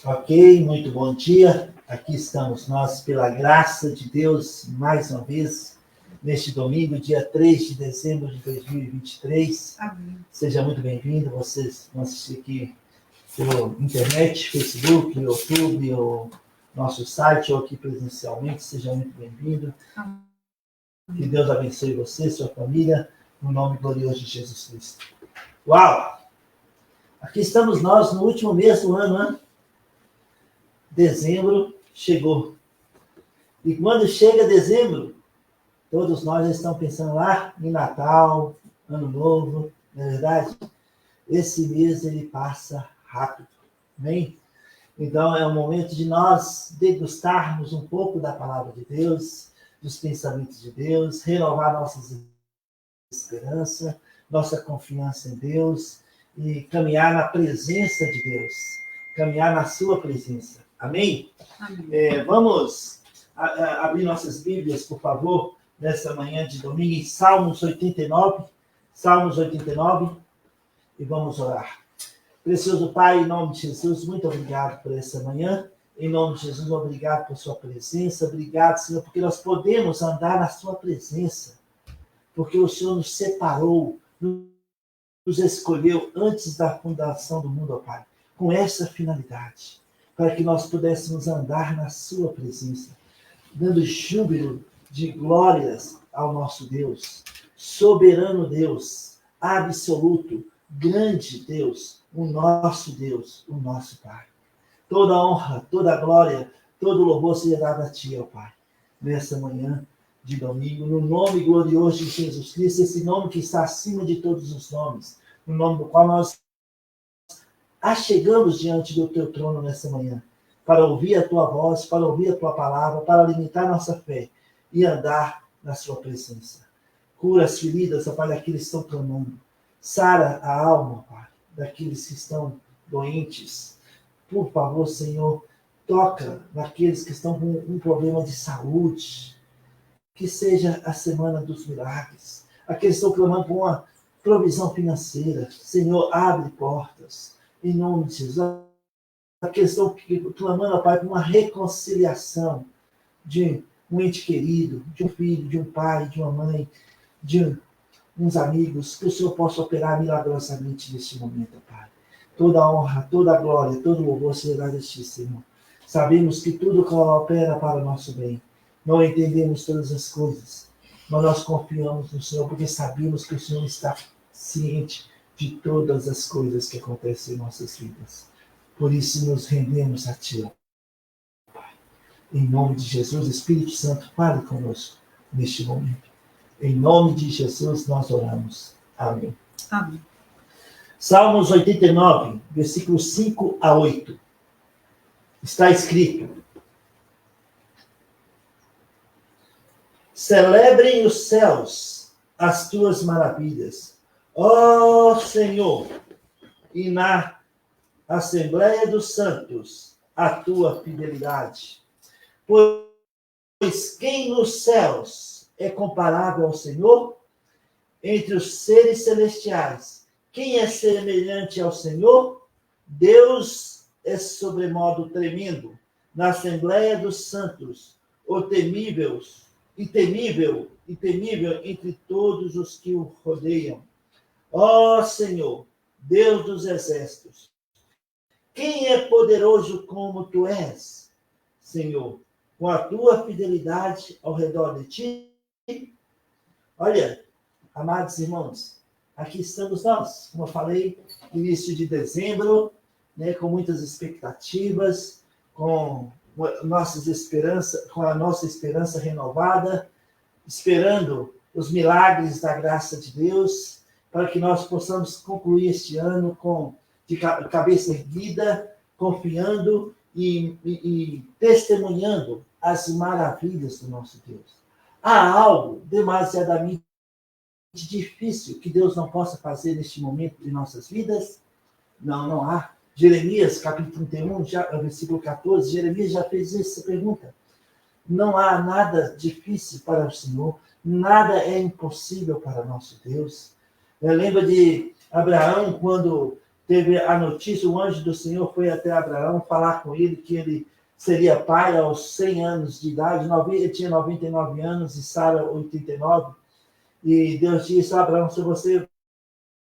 Ok, muito bom dia. Aqui estamos nós, pela graça de Deus, mais uma vez, neste domingo, dia 3 de dezembro de 2023. Amém. Seja muito bem-vindo. Vocês vão assistir aqui pela internet, Facebook, YouTube, ou nosso site, ou aqui presencialmente. Seja muito bem-vindo. Que Deus abençoe você, sua família, no nome glorioso de Jesus Cristo. Uau! Aqui estamos nós no último mês do ano, né? Dezembro chegou. E quando chega dezembro, todos nós já estamos pensando lá em Natal, Ano Novo, não é verdade? Esse mês ele passa rápido, amém? Então é o momento de nós degustarmos um pouco da palavra de Deus, dos pensamentos de Deus, renovar nossa esperança, nossa confiança em Deus e caminhar na presença de Deus, caminhar na sua presença. Amém? Amém. Vamos abrir nossas Bíblias, por favor, nessa manhã de domingo, em Salmos 89, e vamos orar. Precioso Pai, em nome de Jesus, muito obrigado por essa manhã. Em nome de Jesus, obrigado por sua presença. Obrigado, Senhor, porque nós podemos andar na sua presença. Porque o Senhor nos separou, nos escolheu antes da fundação do mundo, ó Pai, com essa finalidade, para que nós pudéssemos andar na sua presença, dando júbilo de glórias ao nosso Deus, soberano Deus, absoluto, grande Deus, o nosso Pai. Toda honra, toda glória, todo louvor seja dado a Ti, ó Pai, nessa manhã de domingo, no nome glorioso de Jesus Cristo, esse nome que está acima de todos os nomes, no nome do qual nós achegamos diante do Teu trono nessa manhã, para ouvir a Tua voz, para ouvir a Tua palavra, para alimentar nossa fé e andar na Sua presença. Cura as feridas, ó Pai, daqueles que estão clamando. Sara a alma, Pai, daqueles que estão doentes. Por favor, Senhor, toca naqueles que estão com um problema de saúde. Que seja a semana dos milagres. Aqueles que estão clamando por uma provisão financeira. Senhor, abre portas. Em nome de Jesus. Aqueles que estão clamando, Pai, por uma reconciliação de um ente querido, de um filho, de um pai, de uma mãe, de uns amigos. Que o Senhor possa operar milagrosamente neste momento, Pai. Toda honra, toda glória, todo louvor seja dado a Ti, Senhor. Sabemos que tudo coopera para o nosso bem. Não entendemos todas as coisas, mas nós confiamos no Senhor, porque sabemos que o Senhor está ciente de todas as coisas que acontecem em nossas vidas. Por isso nos rendemos a Ti, ó Pai. Em nome de Jesus, Espírito Santo, fale conosco neste momento. Em nome de Jesus nós oramos. Amém. Amém. Salmos 89, versículos 5 a 8. Está escrito: celebrem os céus as tuas maravilhas, ó Senhor, e na Assembleia dos Santos a tua fidelidade. Pois quem nos céus é comparável ao Senhor? Entre os seres celestiais, quem é semelhante ao Senhor? Deus é sobremodo tremendo. Na Assembleia dos Santos, o temível entre todos os que o rodeiam. Ó Senhor, Deus dos exércitos, quem é poderoso como Tu és, Senhor, com a Tua fidelidade ao redor de Ti? Olha, amados irmãos, aqui estamos nós, como eu falei, início de dezembro, né, com muitas expectativas, com a nossa esperança renovada, esperando os milagres da graça de Deus, para que nós possamos concluir este ano de cabeça erguida, confiando e testemunhando as maravilhas do nosso Deus. Há algo demasiadamente difícil que Deus não possa fazer neste momento de nossas vidas? Não, não há. Jeremias, capítulo 31, versículo 14, Jeremias já fez essa pergunta. Não há nada difícil para o Senhor, nada é impossível para nosso Deus. Lembra de Abraão, quando teve a notícia, o anjo do Senhor foi até Abraão falar com ele que ele seria pai aos 100 anos de idade, ele tinha 99 anos e Sara 89, e Deus disse a Abraão, se você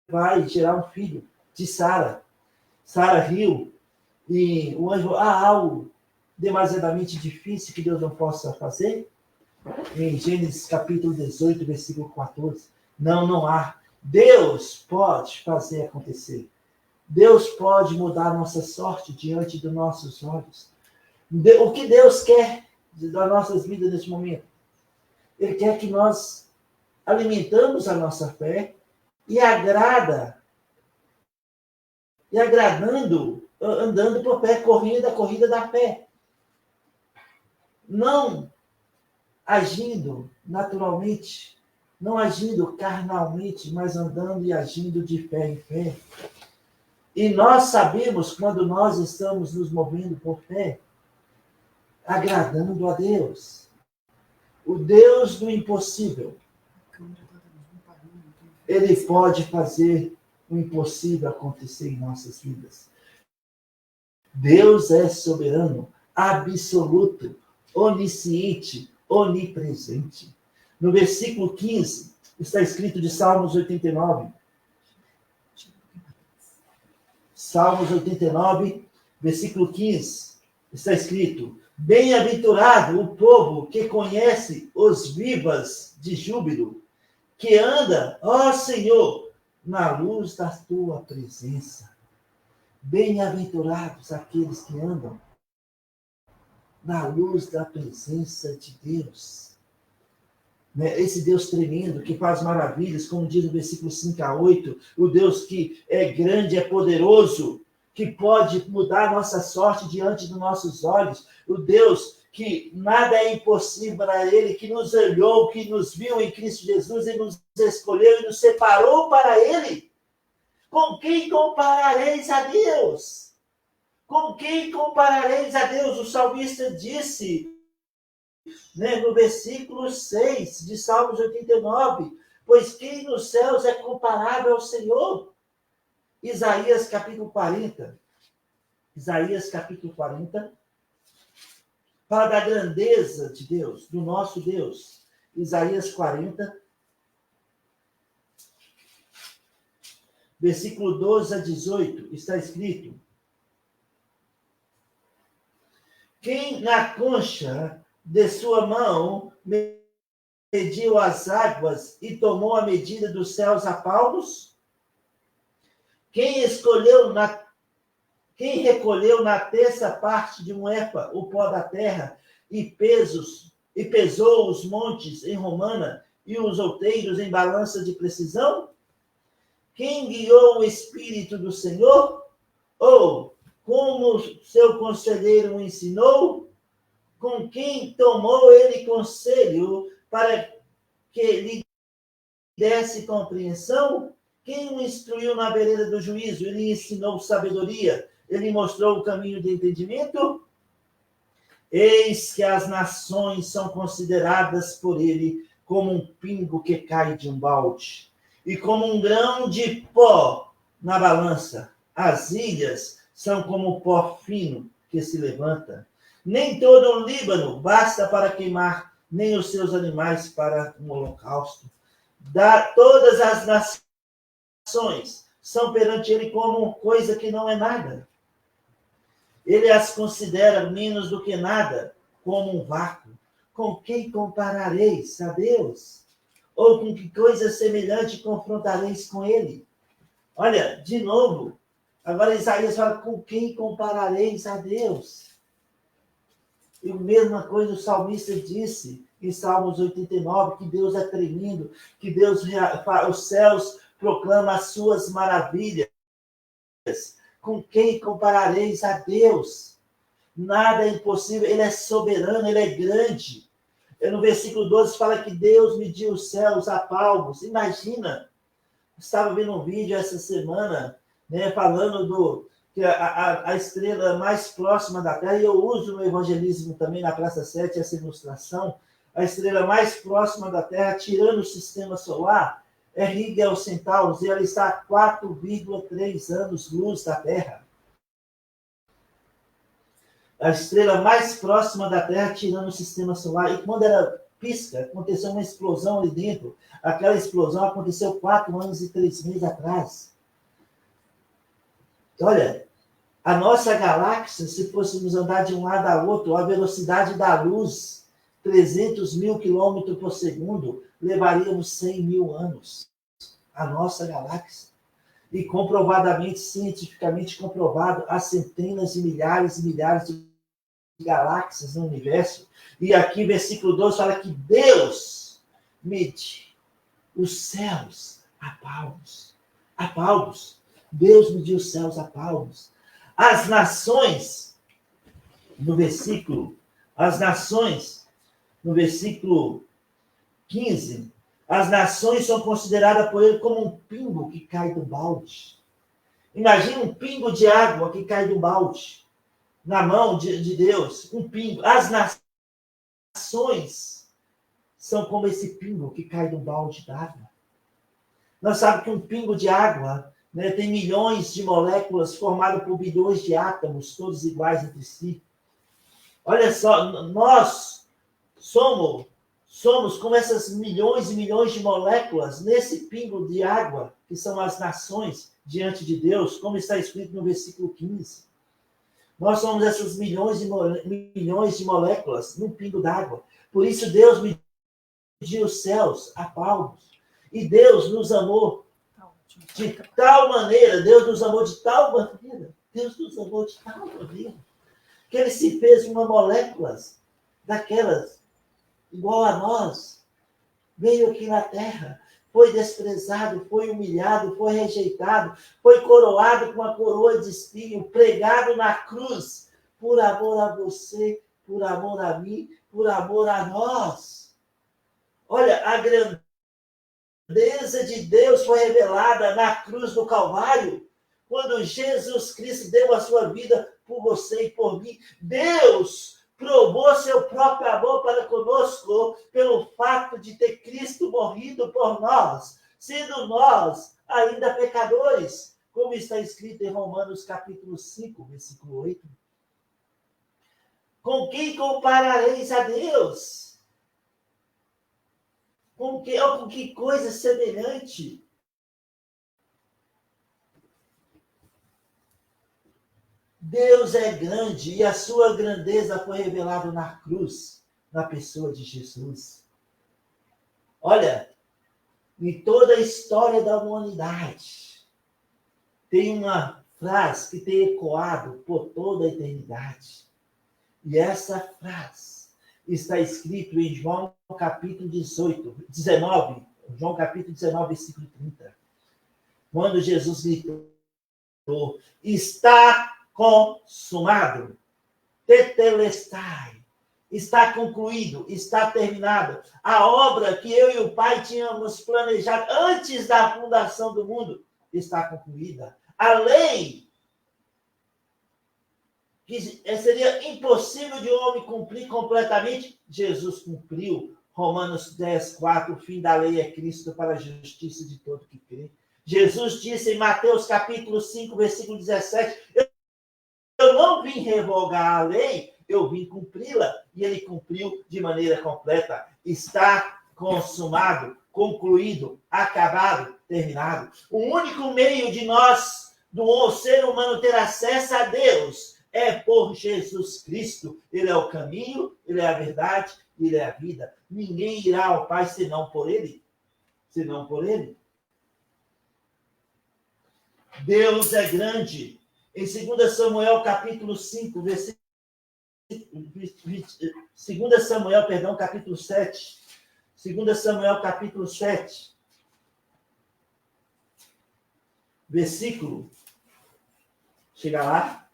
vai gerar um filho de Sara. Sara riu, e o anjo, há algo demasiadamente difícil que Deus não possa fazer? Em Gênesis capítulo 18, versículo 14. Não há. Deus pode fazer acontecer. Deus pode mudar nossa sorte diante dos nossos olhos. O que Deus quer das nossas vidas nesse momento? Ele quer que nós alimentamos a nossa fé e agradando, andando por fé, correndo a corrida da fé. Não agindo naturalmente, não agindo carnalmente, mas andando e agindo de fé em fé. E nós sabemos quando nós estamos nos movendo por fé, agradando a Deus. O Deus do impossível. Ele pode fazer o impossível acontecer em nossas vidas. Deus é soberano, absoluto, onisciente, onipresente. No versículo 15, está escrito de Salmos 89. Salmos 89, versículo 15, está escrito: bem-aventurado o povo que conhece os vivas de júbilo, que anda, ó Senhor, na luz da tua presença. Bem-aventurados aqueles que andam na luz da presença de Deus. Esse Deus tremendo, que faz maravilhas, como diz no versículo 5 a 8, o Deus que é grande, é poderoso, que pode mudar a nossa sorte diante dos nossos olhos, o Deus que nada é impossível para Ele, que nos olhou, que nos viu em Cristo Jesus e nos escolheu e nos separou para Ele. Com quem comparareis a Deus? Com quem comparareis a Deus? O salmista disse, no versículo 6 de Salmos 89, pois quem nos céus é comparável ao Senhor? Isaías capítulo 40. Isaías capítulo 40 fala da grandeza de Deus, do nosso Deus. Isaías 40, versículo 12 a 18, está escrito: quem na concha de sua mão mediu as águas e tomou a medida dos céus a palmos? Quem recolheu na terça parte de um efa o pó da terra e pesou os montes em romana e os outeiros em balança de precisão? Quem guiou o Espírito do Senhor? Ou como seu conselheiro o ensinou? Com quem tomou ele conselho para que lhe desse compreensão? Quem o instruiu na vereda do juízo? Ele ensinou sabedoria? Ele mostrou o caminho de entendimento? Eis que as nações são consideradas por ele como um pingo que cai de um balde, e como um grão de pó na balança. As ilhas são como pó fino que se levanta. Nem todo o Líbano basta para queimar, nem os seus animais para um holocausto. Todas as nações são perante ele como coisa que não é nada. Ele as considera menos do que nada, como um vácuo. Com quem comparareis a Deus? Ou com que coisa semelhante confrontareis com ele? Olha, de novo, agora Isaías fala, com quem comparareis a Deus? E a mesma coisa o salmista disse em Salmos 89, que Deus é tremendo, que Deus, os céus proclamam as suas maravilhas. Com quem comparareis a Deus? Nada é impossível, ele é soberano, ele é grande. No versículo 12 fala que Deus mediu os céus a palmos. Imagina, estava vendo um vídeo essa semana, falando que a estrela mais próxima da Terra, e eu uso no evangelismo também na Praça 7 essa ilustração, a estrela mais próxima da Terra, tirando o sistema solar, Rigel Centaurus, e ela está a 4,3 anos-luz da Terra. A estrela mais próxima da Terra, tirando o sistema solar. E quando ela pisca, aconteceu uma explosão ali dentro. Aquela explosão aconteceu 4 anos e 3 meses atrás. Olha, a nossa galáxia, se fôssemos andar de um lado ao outro, a velocidade da luz, 300 mil quilômetros por segundo, levaríamos 100 mil anos. A nossa galáxia. E comprovadamente, cientificamente comprovado, há centenas de milhares e milhares de galáxias no universo. E aqui, versículo 12, fala que Deus mede os céus a palmos. A palmos. Deus mediu os céus a palmos. As nações, no versículo 15, as nações são consideradas por ele como um pingo que cai do balde. Imagina um pingo de água que cai do balde. Na mão de Deus, um pingo. As nações são como esse pingo que cai do balde d'água. Nós sabemos que um pingo de água, né, tem milhões de moléculas formadas por bilhões de átomos, todos iguais entre si. Olha só, nós somos como essas milhões e milhões de moléculas nesse pingo de água, que são as nações diante de Deus, como está escrito no versículo 15. Nós somos essas milhões de moléculas num pingo d'água. Por isso Deus mediu os céus a palmos. E Deus nos amou de tal maneira, que ele se fez uma molécula daquelas igual a nós, veio aqui na Terra, foi desprezado, foi humilhado, foi rejeitado, foi coroado com a coroa de espinho, pregado na cruz, por amor a você, por amor a mim, por amor a nós. Olha, a grandeza de Deus foi revelada na cruz do Calvário, quando Jesus Cristo deu a sua vida por você e por mim. Deus provou seu próprio amor para conosco pelo fato de ter Cristo morrido por nós, sendo nós ainda pecadores, como está escrito em Romanos capítulo 5, versículo 8. Com quem comparareis a Deus? Com que coisa semelhante? Deus é grande e a sua grandeza foi revelada na cruz, na pessoa de Jesus. Olha, em toda a história da humanidade, tem uma frase que tem ecoado por toda a eternidade. E essa frase está escrita em João capítulo 19, João capítulo 19, versículo 30. Quando Jesus gritou, está consumado, tetelestai, está concluído, está terminado. A obra que eu e o Pai tínhamos planejado antes da fundação do mundo está concluída. A lei, que seria impossível de um homem cumprir completamente, Jesus cumpriu. Romanos 10, 4, o fim da lei é Cristo para a justiça de todo que crê. Jesus disse em Mateus capítulo 5, versículo 17, eu não vim revogar a lei, eu vim cumpri-la. E ele cumpriu de maneira completa. Está consumado, concluído, acabado, terminado. O único meio de nós, do ser humano, ter acesso a Deus é por Jesus Cristo. Ele é o caminho, ele é a verdade, ele é a vida. Ninguém irá ao Pai senão por ele. Senão por ele. Deus é grande. Em 2 Samuel, capítulo 5, versículo 2 Samuel, capítulo 7. 2 Samuel, capítulo 7. Versículo, chega lá,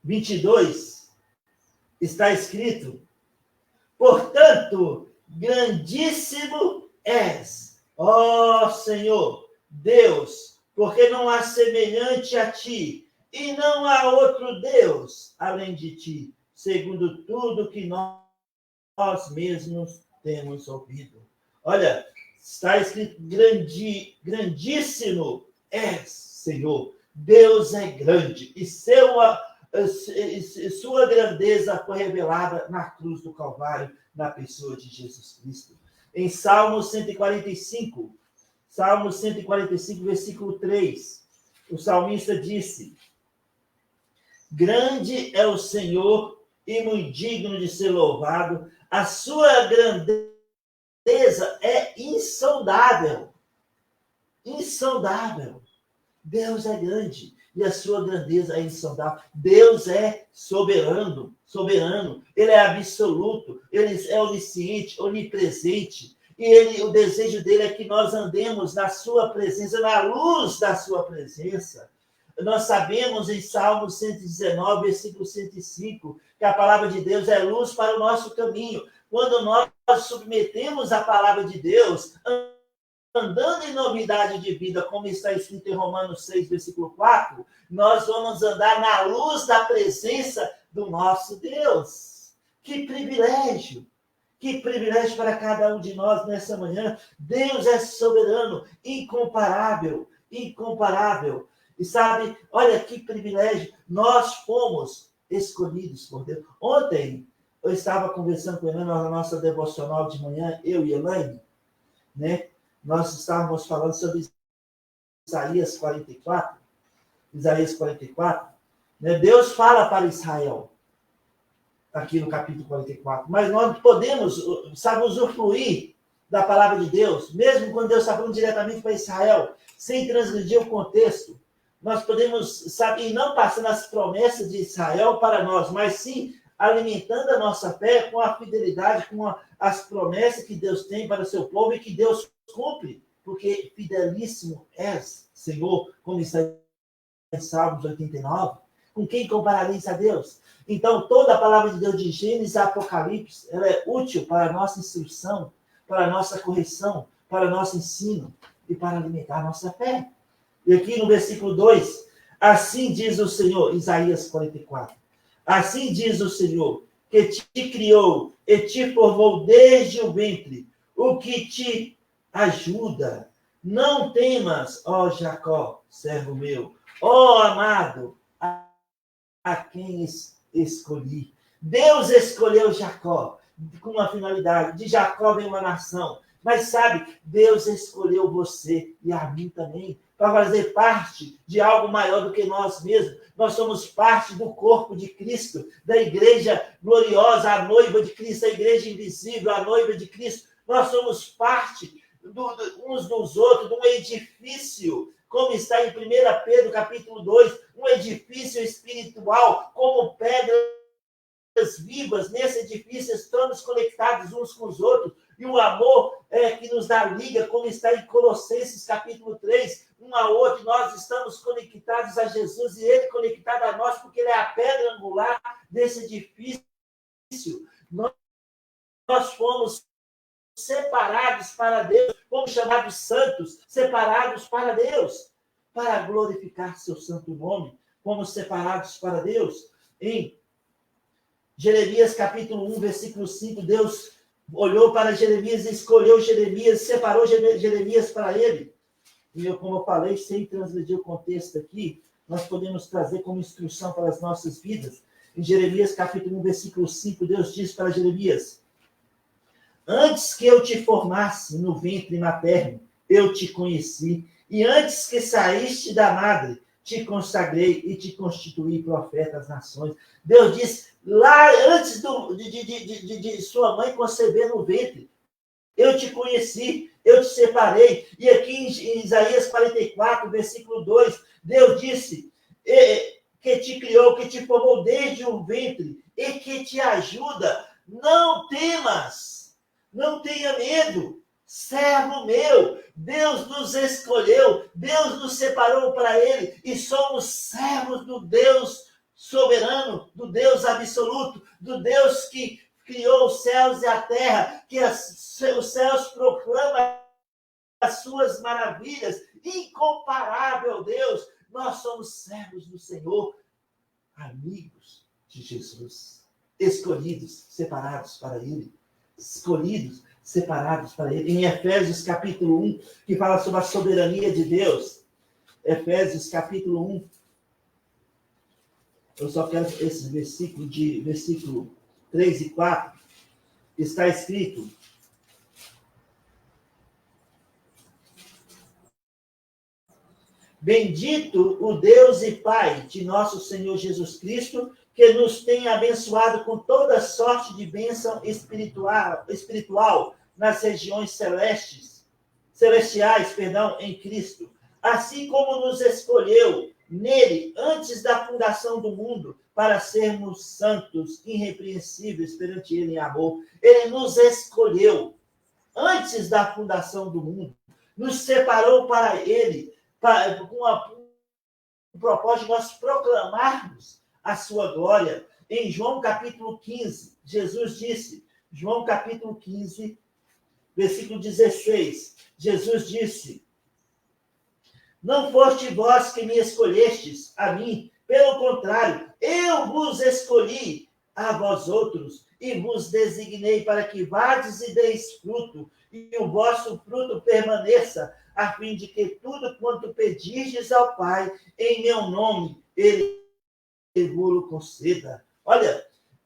22, está escrito, portanto, grandíssimo és, ó Senhor, Deus, porque não há semelhante a ti, e não há outro Deus além de ti, segundo tudo que nós mesmos temos ouvido. Olha, Está escrito: grandíssimo é Senhor. Deus é grande e sua grandeza foi revelada na cruz do Calvário, na pessoa de Jesus Cristo. Em Salmo 145, versículo 3, o salmista disse: grande é o Senhor e muito digno de ser louvado, a sua grandeza é insondável. Insondável. Deus é grande e a sua grandeza é insondável. Deus é soberano. Ele é absoluto, ele é onisciente, onipresente. E o desejo dele é que nós andemos na sua presença, na luz da sua presença. Nós sabemos em Salmo 119, versículo 105, que a palavra de Deus é luz para o nosso caminho. Quando nós submetemos a palavra de Deus, andando em novidade de vida, como está escrito em Romanos 6, versículo 4, nós vamos andar na luz da presença do nosso Deus. Que privilégio! Que privilégio para cada um de nós nessa manhã. Deus é soberano, incomparável. E sabe, olha que privilégio. Nós fomos escolhidos por Deus. Ontem, eu estava conversando com Elaine na nossa devocional de manhã, eu e Elaine, né? Nós estávamos falando sobre Isaías 44, né? Deus fala para Israel, aqui no capítulo 44, mas nós podemos, sabe, usufruir da palavra de Deus, mesmo quando Deus está falando diretamente para Israel, sem transgredir o contexto. Nós podemos, sabe, e não passando as promessas de Israel para nós, mas sim alimentando a nossa fé com a fidelidade, com as promessas que Deus tem para o seu povo e que Deus cumpre, porque fidelíssimo és, Senhor, como está em Salmos 89. Com quem comparareis a Deus? Então, toda a palavra de Deus de Gênesis a Apocalipse, ela é útil para a nossa instrução, para a nossa correção, para o nosso ensino e para alimentar a nossa fé. E aqui no versículo 2, assim diz o Senhor, Isaías 44, assim diz o Senhor, que te criou e te formou desde o ventre, o que te ajuda. Não temas, ó Jacó, servo meu, ó amado, a quem escolhi. Deus escolheu Jacó com uma finalidade. De Jacó vem uma nação. Mas sabe, Deus escolheu você e a mim também para fazer parte de algo maior do que nós mesmos. Nós somos parte do corpo de Cristo, da igreja gloriosa, a noiva de Cristo, a igreja invisível, a noiva de Cristo. Nós somos parte uns dos outros, de um edifício, como está em 1 Pedro, capítulo 2, um edifício espiritual, como pedras vivas. Nesse edifício estamos conectados uns com os outros, e o amor que nos dá liga, como está em Colossenses, capítulo 3, um ao outro, nós estamos conectados a Jesus, e ele conectado a nós, porque ele é a pedra angular desse edifício. Nós fomos separados para Deus, fomos chamados santos, separados para Deus, para glorificar seu santo nome, fomos separados para Deus. Em Jeremias capítulo 1, versículo 5, Deus olhou para Jeremias, escolheu Jeremias, separou Jeremias para ele. E eu, como eu falei, sem transgredir o contexto aqui, nós podemos trazer como instrução para as nossas vidas. Em Jeremias capítulo 1, versículo 5, Deus diz para Jeremias: antes que eu te formasse no ventre materno, eu te conheci, e antes que saíste da madre, te consagrei e te constituí profeta às nações. Deus diz, lá antes de sua mãe conceber no ventre, eu te conheci, eu te separei. E aqui em Isaías 44, versículo 2, Deus disse que te criou, que te formou desde o ventre e que te ajuda. Não temas, não tenha medo, servo meu. Deus nos escolheu, Deus nos separou para ele e somos servos do Deus soberano, do Deus absoluto, do Deus que criou os céus e a terra, que os céus proclamam as suas maravilhas. Incomparável Deus, nós somos servos do Senhor, amigos de Jesus, escolhidos, separados para ele. escolhidos, separados para ele. Em Efésios capítulo 1, que fala sobre a soberania de Deus. Efésios capítulo 1. Eu só quero esse versículo 3 e 4. Está escrito: bendito o Deus e Pai de nosso Senhor Jesus Cristo, que nos tem abençoado com toda sorte de bênção espiritual nas regiões celestiais, em Cristo. Assim como nos escolheu nele antes da fundação do mundo, para sermos santos, irrepreensíveis perante ele em amor. Ele nos escolheu antes da fundação do mundo, nos separou para ele, com o propósito de nós proclamarmos a sua glória. Em João capítulo 15, Jesus disse, João capítulo 15, versículo 16, Jesus disse: não foste vós que me escolhestes a mim, pelo contrário, eu vos escolhi a vós outros e vos designei para que vades e deis fruto, e o vosso fruto permaneça, a fim de que tudo quanto pedirdes ao Pai em meu nome, ele vos conceda. Olha,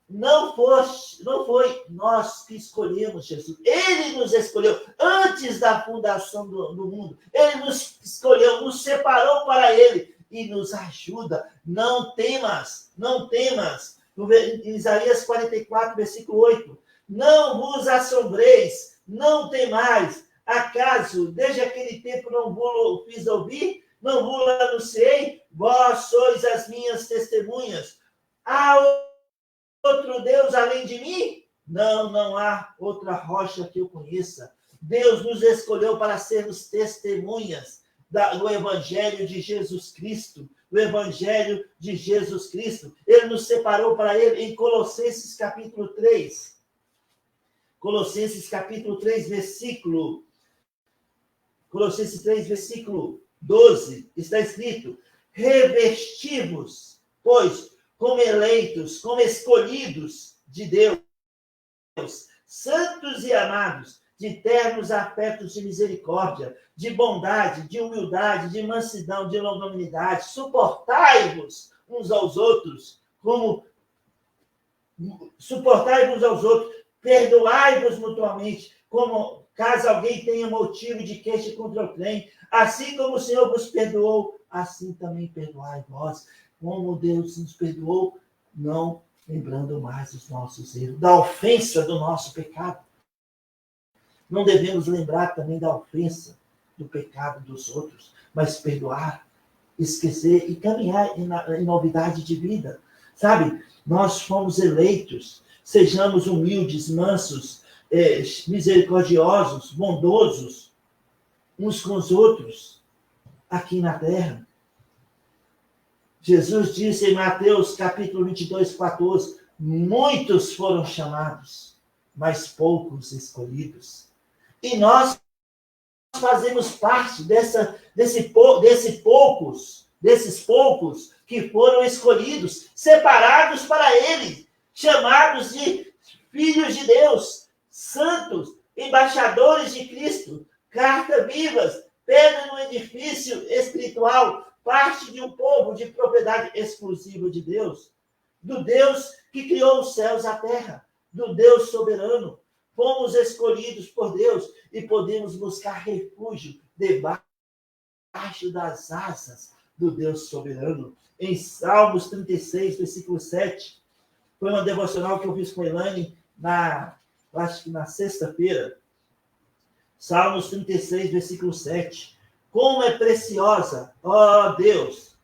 não foi nós que escolhemos Jesus. Ele nos escolheu antes da fundação do mundo. Ele nos escolheu, nos separou para ele e nos ajuda. Não temas, não temas. Em Isaías 44, versículo 8. Não vos assombreis, não temais. Acaso, desde aquele tempo, não vos fiz ouvir? Não vos anunciei? Vós sois as minhas testemunhas. Há outro Deus além de mim? Não, não há outra rocha que eu conheça. Deus nos escolheu para sermos testemunhas do Evangelho de Jesus Cristo. O Evangelho de Jesus Cristo. Ele nos separou para ele em Colossenses capítulo 3. Colossenses capítulo 3, versículo 12, está escrito: revesti-vos, pois, como eleitos, como escolhidos de Deus, santos e amados, de ternos afetos de misericórdia, de bondade, de humildade, de mansidão, de longanimidade, suportai-vos uns aos outros, perdoai-vos mutuamente, como caso alguém tenha motivo de queixa contra outrem, assim como o Senhor vos perdoou, assim também perdoai vós. Como Deus nos perdoou, não lembrando mais os nossos erros, da ofensa do nosso pecado. Não devemos lembrar também da ofensa do pecado dos outros, mas perdoar, esquecer e caminhar em novidade de vida. Sabe, nós fomos eleitos, sejamos humildes, mansos, misericordiosos, bondosos, uns com os outros, aqui na terra. Jesus disse em Mateus capítulo 22, 14, muitos foram chamados, mas poucos escolhidos. E nós fazemos parte desses poucos que foram escolhidos, separados para ele, chamados de filhos de Deus, santos, embaixadores de Cristo, cartas vivas, pedra no edifício espiritual, parte de um povo de propriedade exclusiva de Deus, do Deus que criou os céus e a terra, do Deus soberano. Fomos escolhidos por Deus e podemos buscar refúgio debaixo das asas do Deus soberano. Em Salmos 36, versículo 7, foi uma devocional que eu fiz com a Elaine acho que na sexta-feira. Salmos 36, versículo 7. Como é preciosa, ó Deus,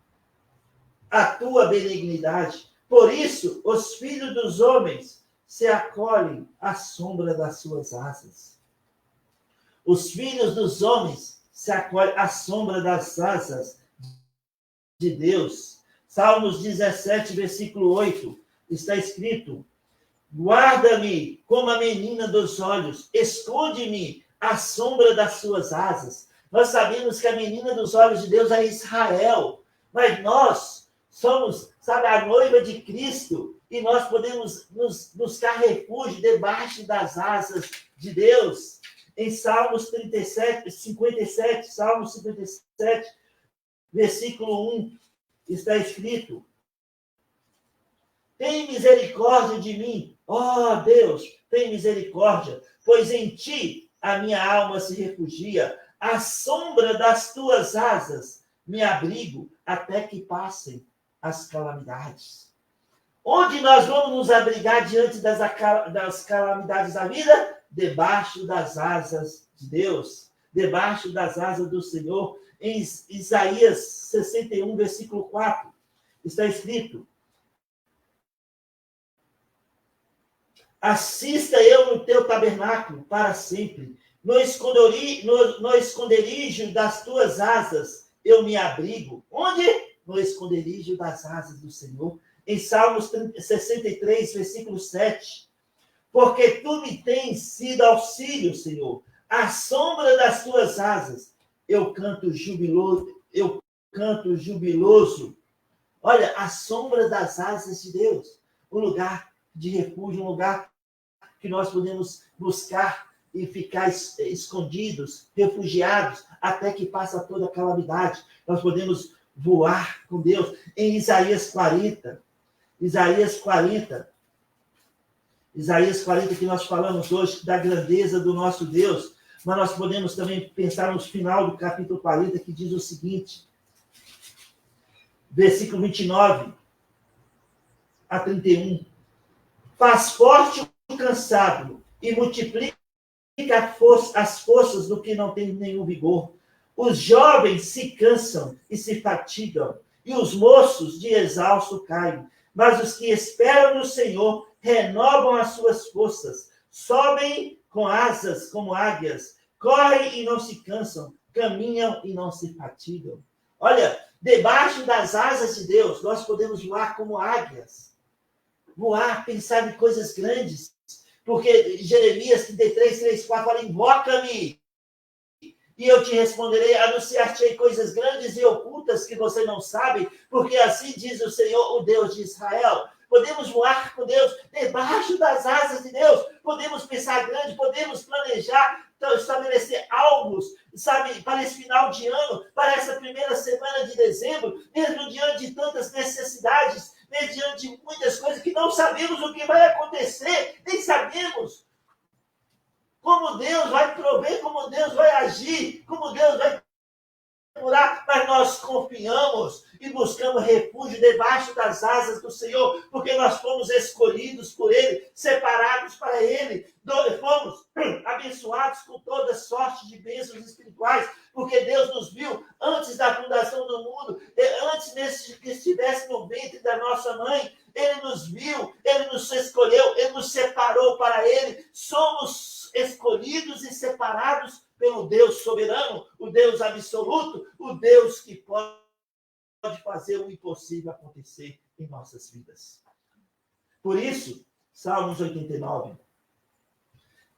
a tua benignidade. Por isso, os filhos dos homens se acolhem à sombra das suas asas. Os filhos dos homens se acolhem à sombra das asas de Deus. Salmos 17, versículo 8, está escrito: guarda-me como a menina dos olhos, esconde-me à sombra das suas asas. Nós sabemos que a menina dos olhos de Deus é Israel, mas nós Somos, sabe, a noiva de Cristo, e nós podemos nos buscar refúgio debaixo das asas de Deus. Em Salmos 57, Salmos 57, versículo 1, está escrito: tem misericórdia de mim, ó Deus, tem misericórdia, pois em ti a minha alma se refugia, à sombra das tuas asas me abrigo até que passem as calamidades. Onde nós vamos nos abrigar diante das calamidades da vida? Debaixo das asas de Deus, debaixo das asas do Senhor. Em Isaías 61, versículo 4, está escrito: assista eu no teu tabernáculo para sempre, no esconderijo das tuas asas eu me abrigo. Onde? No esconderijo das asas do Senhor. Em Salmos 63, versículo 7. Porque tu me tens sido auxílio, Senhor. À sombra das tuas asas eu canto jubiloso. Olha, a sombra das asas de Deus. Um lugar de refúgio, um lugar que nós podemos buscar e ficar escondidos, refugiados, até que passa toda a calamidade. Nós podemos voar com Deus. Em Isaías 40, que nós falamos hoje da grandeza do nosso Deus, mas nós podemos também pensar no final do capítulo 40, que diz o seguinte, versículo 29 a 31. Faz forte o cansado e multiplica as forças do que não tem nenhum vigor. Os jovens se cansam e se fatigam, e os moços de exausto caem. Mas os que esperam no Senhor renovam as suas forças, sobem com asas como águias, correm e não se cansam, caminham e não se fatigam. Olha, debaixo das asas de Deus, nós podemos voar como águias. Voar, pensar em coisas grandes. Porque Jeremias 33, 3, 4 fala: invoca-me e eu te responderei, anunciar-te coisas grandes e ocultas que você não sabe, porque assim diz o Senhor, o Deus de Israel. Podemos voar com Deus debaixo das asas de Deus, podemos pensar grande, podemos planejar, estabelecer alvos, sabe, para esse final de ano, para essa primeira semana de dezembro, mesmo diante de tantas necessidades, mesmo diante de muitas coisas que não sabemos o que vai acontecer, nem sabemos como Deus vai prover, como Deus vai agir, como Deus vai curar, mas nós confiamos e buscamos refúgio debaixo das asas do Senhor, porque nós fomos escolhidos por Ele, separados para Ele, fomos abençoados com toda sorte de bênçãos espirituais, porque Deus nos viu antes da fundação do mundo, antes mesmo que estivesse no ventre da nossa mãe. Ele nos viu, Ele nos escolheu, Ele nos separou para Ele. Somos escolhidos e separados pelo Deus soberano, o Deus absoluto, o Deus que pode fazer o impossível acontecer em nossas vidas. Por isso, Salmos 89,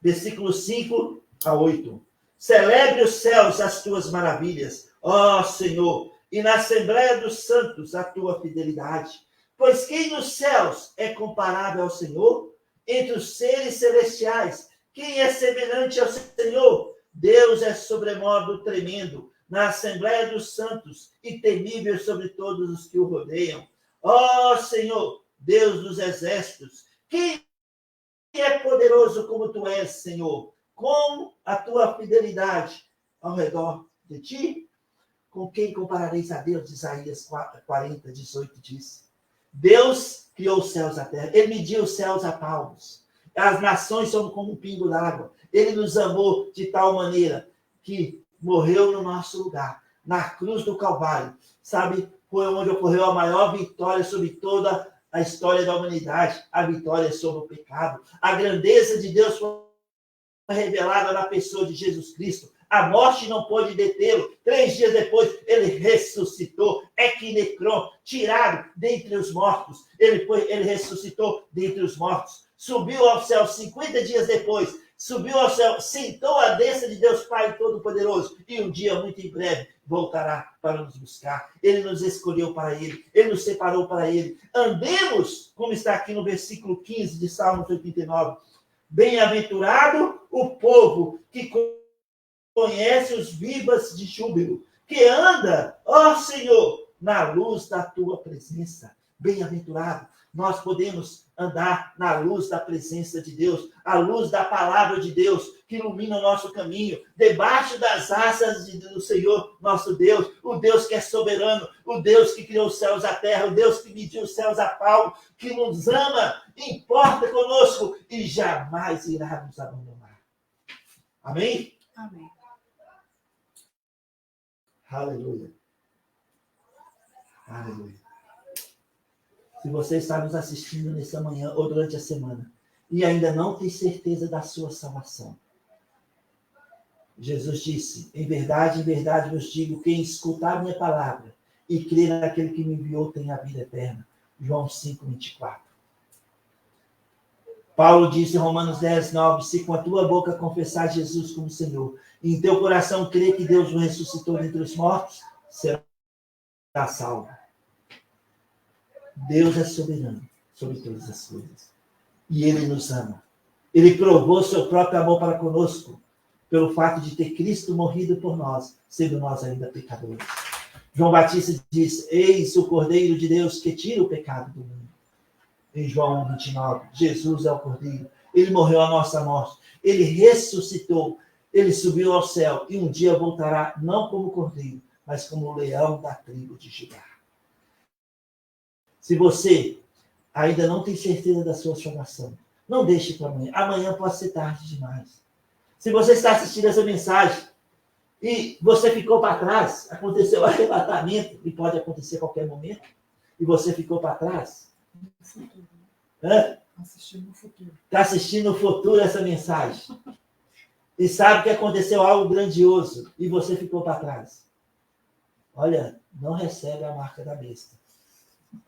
versículos 5 a 8. Celebre os céus as tuas maravilhas, ó Senhor, e na Assembleia dos Santos a tua fidelidade. Pois quem nos céus é comparável ao Senhor? Entre os seres celestiais, quem é semelhante ao Senhor? Deus é sobremodo tremendo na Assembleia dos Santos e temível sobre todos os que o rodeiam. Ó Senhor, Deus dos exércitos, quem é poderoso como tu és, Senhor? Com a tua fidelidade ao redor de ti? Com quem comparareis a Deus? Isaías 40, 18 diz. Deus criou os céus e a terra. Ele mediu os céus a palmos. As nações são como um pingo d'água. Ele nos amou de tal maneira que morreu no nosso lugar, na cruz do Calvário. Sabe, foi onde ocorreu a maior vitória sobre toda a história da humanidade, a vitória sobre o pecado. A grandeza de Deus foi revelada na pessoa de Jesus Cristo. A morte não pôde detê-lo. 3 dias depois, ele ressuscitou. Equinecron, tirado dentre os mortos. Ele ressuscitou dentre os mortos. Subiu ao céu 50 dias depois. Subiu ao céu, sentou à destra de Deus Pai Todo-Poderoso. E um dia, muito em breve, voltará para nos buscar. Ele nos escolheu para ele. Ele nos separou para ele. Andemos, como está aqui no versículo 15 de Salmos 89. Bem-aventurado o povo que conhece os vivas de júbilo, que anda, ó Senhor, na luz da tua presença. Bem-aventurado. Nós podemos andar na luz da presença de Deus, a luz da palavra de Deus, que ilumina o nosso caminho, debaixo das asas do Senhor, nosso Deus, o Deus que é soberano, o Deus que criou os céus e a terra, o Deus que mediu os céus a pau, que nos ama, importa conosco e jamais irá nos abandonar. Amém? Amém. Aleluia. Aleluia. Se você está nos assistindo nessa manhã ou durante a semana e ainda não tem certeza da sua salvação, Jesus disse, em verdade vos digo, quem escutar a minha palavra e crer naquele que me enviou tem a vida eterna. João 5:24. Paulo disse em Romanos 10:9, se com a tua boca confessar Jesus como Senhor e em teu coração crer que Deus o ressuscitou dentre os mortos, será salvo. Deus é soberano sobre todas as coisas. E Ele nos ama. Ele provou seu próprio amor para conosco, pelo fato de ter Cristo morrido por nós, sendo nós ainda pecadores. João Batista diz, eis o Cordeiro de Deus que tira o pecado do mundo. Em João 29, Jesus é o Cordeiro. Ele morreu a nossa morte. Ele ressuscitou. Ele subiu ao céu e um dia voltará, não como Cordeiro, mas como o leão da tribo de Judá. Se você ainda não tem certeza da sua salvação, não deixe para amanhã. Amanhã pode ser tarde demais. Se você está assistindo essa mensagem e você ficou para trás, aconteceu o arrebatamento, e pode acontecer a qualquer momento, e você ficou para trás. Assistindo no futuro. Está assistindo no futuro essa mensagem. E sabe que aconteceu algo grandioso, e você ficou para trás. Olha, não recebe a marca da besta.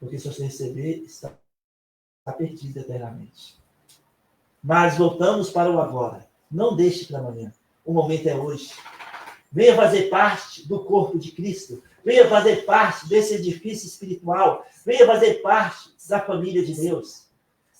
Porque se você receber, está perdido eternamente. Mas voltamos para o agora. Não deixe para amanhã. O momento é hoje. Venha fazer parte do corpo de Cristo. Venha fazer parte desse edifício espiritual. Venha fazer parte da família de Deus.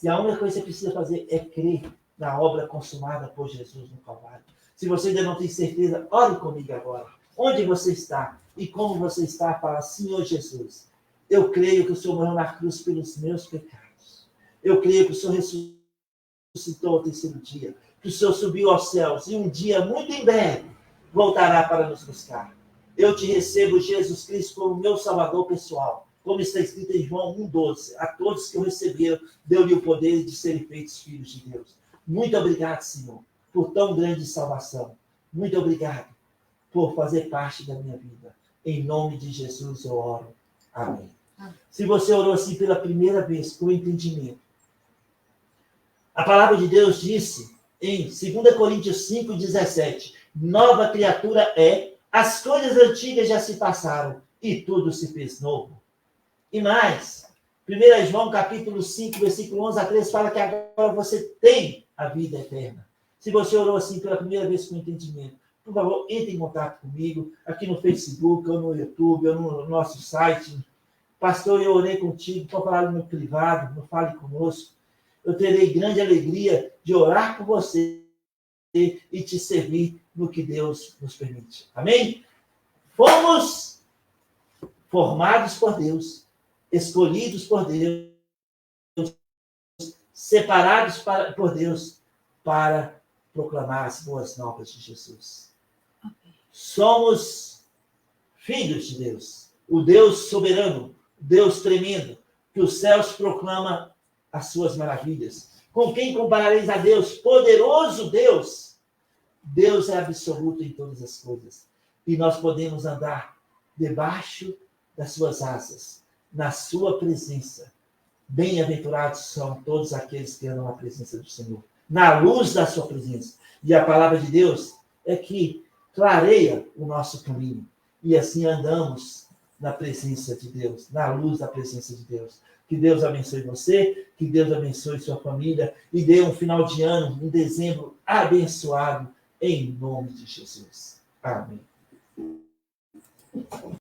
E a única coisa que você precisa fazer é crer na obra consumada por Jesus no Calvário. Se você ainda não tem certeza, ore comigo agora. Onde você está e como você está, fala, Senhor Jesus, eu creio que o Senhor morreu na cruz pelos meus pecados. Eu creio que o Senhor ressuscitou ao terceiro dia. Que o Senhor subiu aos céus e um dia, muito em breve, voltará para nos buscar. Eu te recebo, Jesus Cristo, como meu Salvador pessoal. Como está escrito em João 1,12. A todos que o receberam, deu-lhe o poder de serem feitos filhos de Deus. Muito obrigado, Senhor, por tão grande salvação. Muito obrigado por fazer parte da minha vida. Em nome de Jesus eu oro. Amém. Se você orou assim pela primeira vez, com entendimento, a palavra de Deus disse em 2 Coríntios 5,17, nova criatura é, as coisas antigas já se passaram e tudo se fez novo. E mais, 1 João capítulo 5, versículo 11 a 13, fala que agora você tem a vida eterna. Se você orou assim pela primeira vez com entendimento, por favor, entre em contato comigo, aqui no Facebook, ou no YouTube, ou no nosso site. Pastor, eu orei contigo, pode falar no meu privado, não fale conosco. Eu terei grande alegria de orar por você e te servir no que Deus nos permite. Amém? Fomos formados por Deus, escolhidos por Deus, separados por Deus para proclamar as boas novas de Jesus. Somos filhos de Deus, o Deus soberano, Deus tremendo, que os céus proclama as suas maravilhas. Com quem comparareis a Deus? Poderoso Deus. Deus é absoluto em todas as coisas. E nós podemos andar debaixo das suas asas, na sua presença. Bem-aventurados são todos aqueles que andam na presença do Senhor, na luz da sua presença. E a palavra de Deus é que clareia o nosso caminho. E assim andamos na presença de Deus, na luz da presença de Deus. Que Deus abençoe você, que Deus abençoe sua família e dê um final de ano, um dezembro abençoado, em nome de Jesus. Amém.